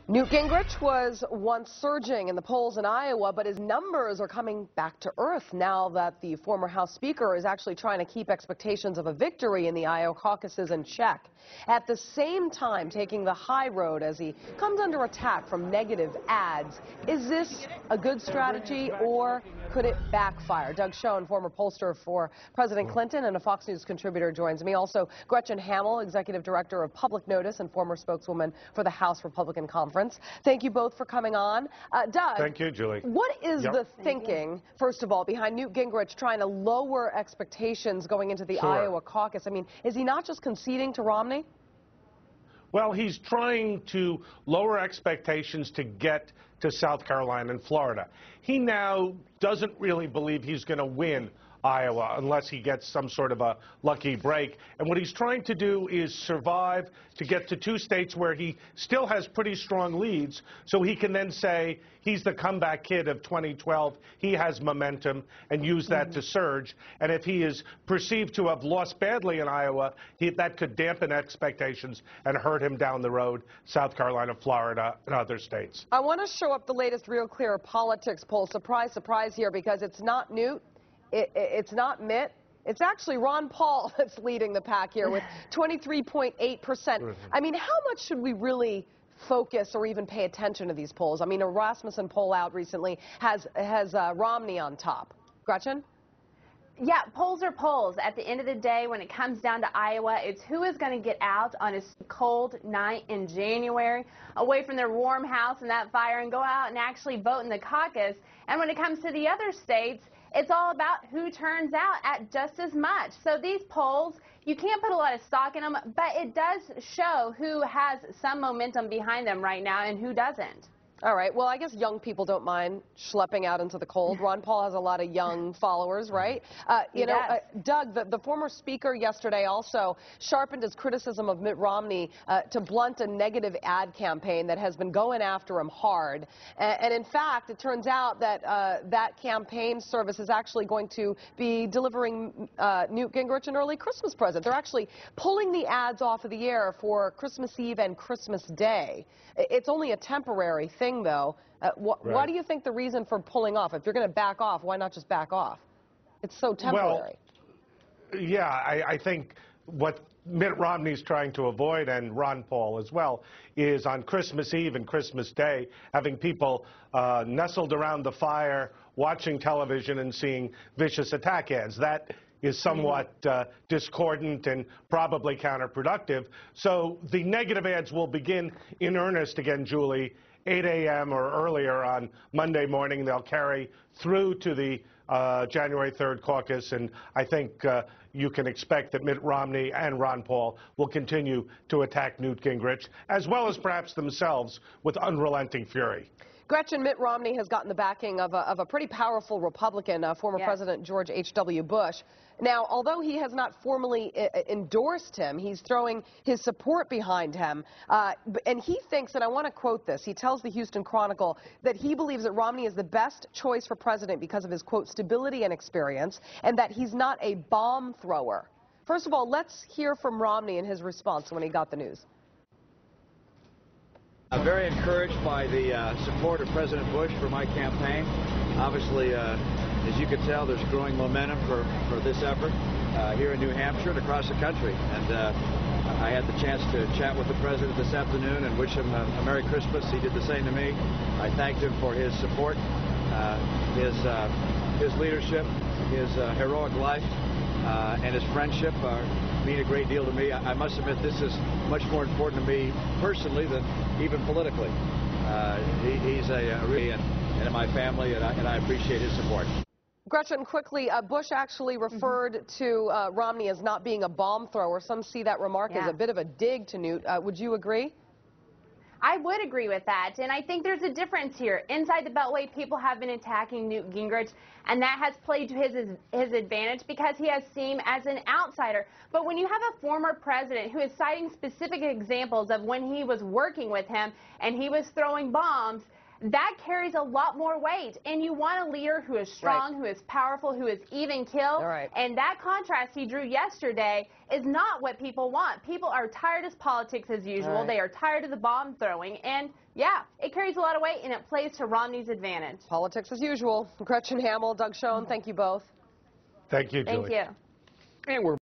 Newt Gingrich was once surging in the polls in Iowa, but his numbers are coming back to earth now that the former House Speaker is actually trying to keep expectations of a victory in the Iowa caucuses in check. At the same time, taking the high road as he comes under attack from negative ads. Is this a good strategy, or could it backfire? Doug Schoen, former pollster for President Clinton and a Fox News contributor, joins me. Also, Gretchen Hamel, executive director of Public Notice and former spokeswoman for the House Republican Conference. Thank you both for coming on. Doug. Thank you, Julie. What is the thinking, first of all, behind Newt Gingrich trying to lower expectations going into the Iowa caucus? I mean, is he not just conceding to Romney? Well, he's trying to lower expectations to get to South Carolina and Florida. He now doesn't really believe he's going to win Iowa unless he gets some sort of a lucky break. And what he's trying to do is survive to get to two states where he still has pretty strong leads, so he can then say he's the comeback kid of 2012. He has momentum and use that to surge. And if he is perceived to have lost badly in Iowa, that could dampen expectations and hurt him down the road, South Carolina, Florida, and other states. I want to show up the latest Real Clear Politics poll. Surprise, surprise here, because it's not Newt. It's not Mitt. It's actually Ron Paul that's leading the pack here with 23.8%. I mean, how much should we really focus or even pay attention to these polls? I mean, a Rasmussen poll out recently has Romney on top. Gretchen? Yeah, polls are polls. At the end of the day, when it comes down to Iowa, it's who is going to get out on a cold night in January, away from their warm house and that fire, and go out and actually vote in the caucus. And when it comes to the other states, it's all about who turns out at just as much. So these polls, you can't put a lot of stock in them, but it does show who has some momentum behind them right now and who doesn't. All right. Well, I guess young people don't mind schlepping out into the cold. Ron Paul has a lot of young followers, right? Doug, the former speaker yesterday also sharpened his criticism of Mitt Romney to blunt a negative ad campaign that has been going after him hard. And in fact, it turns out that that campaign service is actually going to be delivering Newt Gingrich an early Christmas present. They're actually pulling the ads off of the air for Christmas Eve and Christmas Day. It's only a temporary thing, though. Why do you think the reason for pulling off? If you're going to back off, why not just back off? It's so temporary. Well, yeah, I think what Mitt Romney's trying to avoid, and Ron Paul as well, is on Christmas Eve and Christmas Day, having people nestled around the fire, watching television and seeing vicious attack ads. That is somewhat discordant and probably counterproductive. So the negative ads will begin in earnest again, Julie, 8 a.m. or earlier on Monday morning. They'll carry through to the January 3rd caucus, and I think you can expect that Mitt Romney and Ron Paul will continue to attack Newt Gingrich, as well as perhaps themselves, with unrelenting fury. Gretchen, Mitt Romney has gotten the backing of a pretty powerful Republican, former President George H.W. Bush. Now, although he has not formally endorsed him, he's throwing his support behind him. And he thinks, and I want to quote this, he tells the Houston Chronicle that he believes that Romney is the best choice for president because of his, quote, stability and experience, and that he's not a bomb thrower. First of all, let's hear from Romney and his response when he got the news. I'm very encouraged by the support of President Bush for my campaign. Obviously, as you can tell, there's growing momentum for this effort here in New Hampshire and across the country. And I had the chance to chat with the President this afternoon and wish him a Merry Christmas. He did the same to me. I thanked him for his support, his leadership, his heroic life, and his friendship mean a great deal to me. I must admit, this is much more important to me personally than even politically. He's really and in my family, and I appreciate his support. Gretchen, quickly, Bush actually referred to Romney as not being a bomb thrower. Some see that remark as a bit of a dig to Newt. Would you agree? I would agree with that, and I think there's a difference here. Inside the Beltway, people have been attacking Newt Gingrich, and that has played to his advantage because he has seen as an outsider. But when you have a former president who is citing specific examples of when he was working with him and he was throwing bombs, that carries a lot more weight. And you want a leader who is strong, who is powerful, who is even keel. And that contrast he drew yesterday is not what people want. People are tired of politics as usual. They are tired of the bomb throwing. And yeah, it carries a lot of weight, and it plays to Romney's advantage. Politics as usual. Gretchen Hamel, Doug Schoen, thank you both. Thank you, Julie. Thank you. And we're